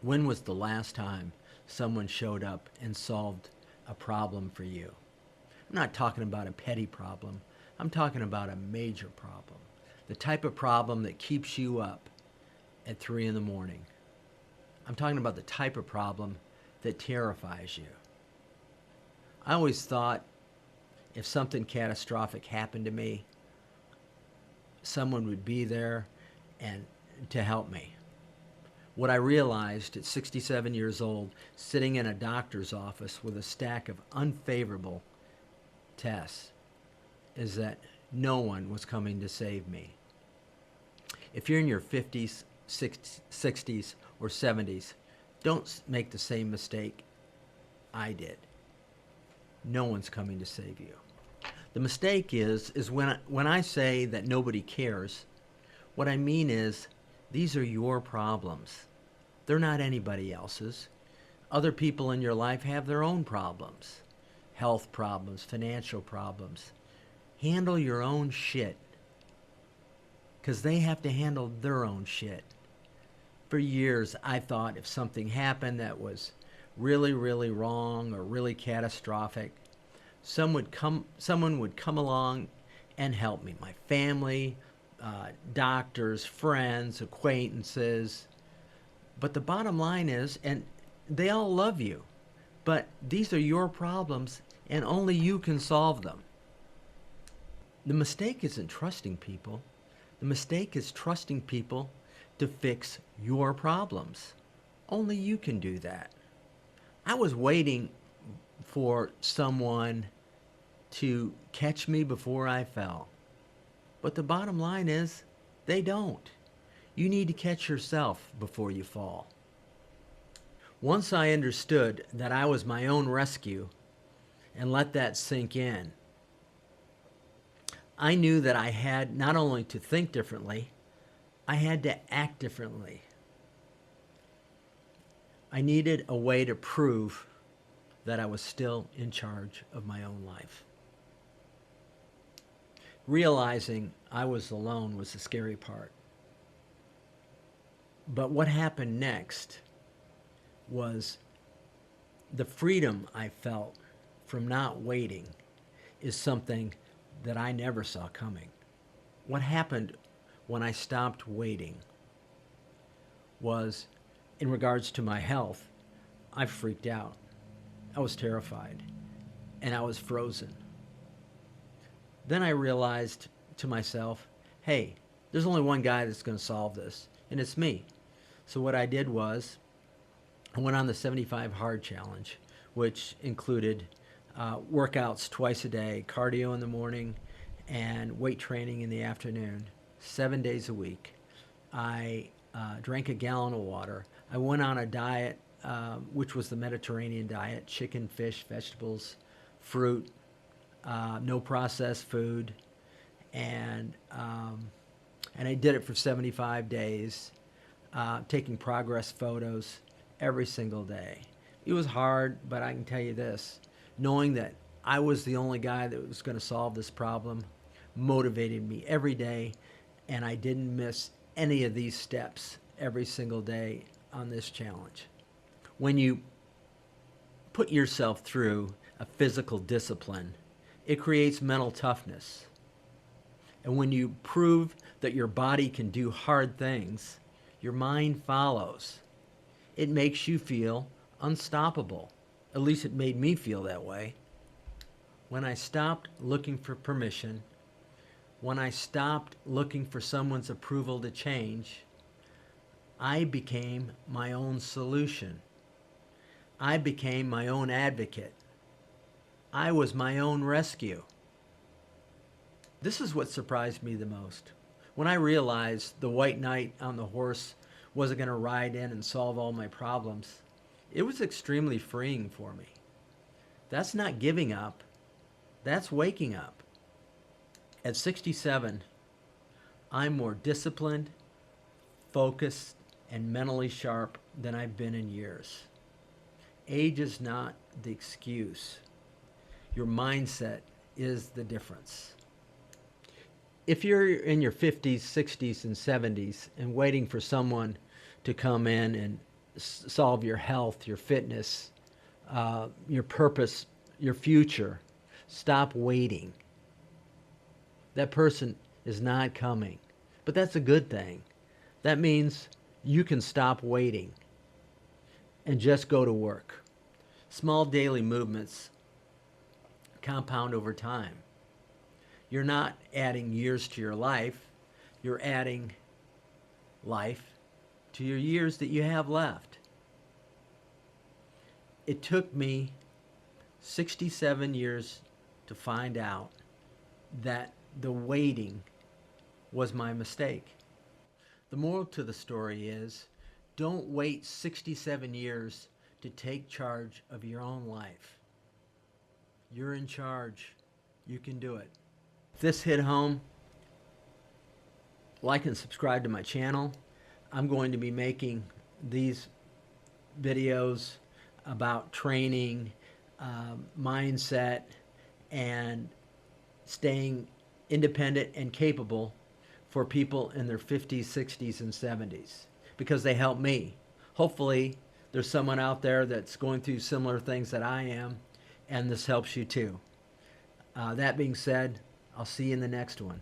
When was the last time someone showed up and solved a problem for you? I'm not talking about a petty problem. I'm talking about a major problem. The type of problem that keeps you up at 3 in the morning. I'm talking about the type of problem that terrifies you. I always thought if something catastrophic happened to me, someone would be there and to help me. What I realized at 67 years old, sitting in a doctor's office with a stack of unfavorable tests, is that no one was coming to save me. If you're in your 50s, 60s, or 70s, don't make the same mistake I did. No one's coming to save you. The mistake is when I say that nobody cares, what I mean is these are your problems. They're not anybody else's. Other people in your life have their own problems. Health problems, financial problems. Handle your own shit, because they have to handle their own shit. For years, I thought if something happened that was really, really wrong or really catastrophic, someone would come along and help me. My family, doctors, friends, acquaintances. But the bottom line is, and they all love you, but these are your problems and only you can solve them. The mistake isn't trusting people. The mistake is trusting people to fix your problems. Only you can do that. I was waiting for someone to catch me before I fell. But the bottom line is, they don't. You need to catch yourself before you fall. Once I understood that I was my own rescue and let that sink in, I knew that I had not only to think differently, I had to act differently. I needed a way to prove that I was still in charge of my own life. Realizing I was alone was the scary part. But what happened next was the freedom I felt from not waiting is something that I never saw coming. What happened when I stopped waiting was, in regards to my health, I freaked out. I was terrified, and I was frozen. Then I realized to myself, hey, there's only one guy that's going to solve this, and it's me. So what I did was, I went on the 75 hard challenge, which included workouts twice a day, cardio in the morning, and weight training in the afternoon, 7 days a week. I drank a gallon of water. I went on a diet, which was the Mediterranean diet: chicken, fish, vegetables, fruit, no processed food, and I did it for 75 days, taking progress photos every single day. It was hard, but I can tell you this, knowing that I was the only guy that was going to solve this problem motivated me every day, and I didn't miss any of these steps every single day on this challenge. When you put yourself through a physical discipline, it creates mental toughness. And when you prove that your body can do hard things, your mind follows. It makes you feel unstoppable. At least it made me feel that way. When I stopped looking for permission, when I stopped looking for someone's approval to change, I became my own solution. I became my own advocate. I was my own rescue. This is what surprised me the most. When I realized the white knight on the horse wasn't going to ride in and solve all my problems, it was extremely freeing for me. That's not giving up. That's waking up. At 67, I'm more disciplined, focused, and mentally sharp than I've been in years. Age is not the excuse. Your mindset is the difference. If you're in your 50s, 60s, and 70s and waiting for someone to come in and solve your health, your fitness, your purpose, your future. Stop waiting. That person is not coming. But that's a good thing. That means you can stop waiting and just go to work. Small daily movements compound over time. You're not adding years to your life, you're adding life to your years that you have left. It took me 67 years to find out that the waiting was my mistake. The moral to the story is, don't wait 67 years to take charge of your own life. You're in charge. You can do it. If this hit home, like and subscribe to my channel. I'm going to be making these videos about training, mindset, and staying independent and capable for people in their 50s, 60s, and 70s, because they help me. Hopefully, there's someone out there that's going through similar things that I am, and this helps you too. That being said, I'll see you in the next one.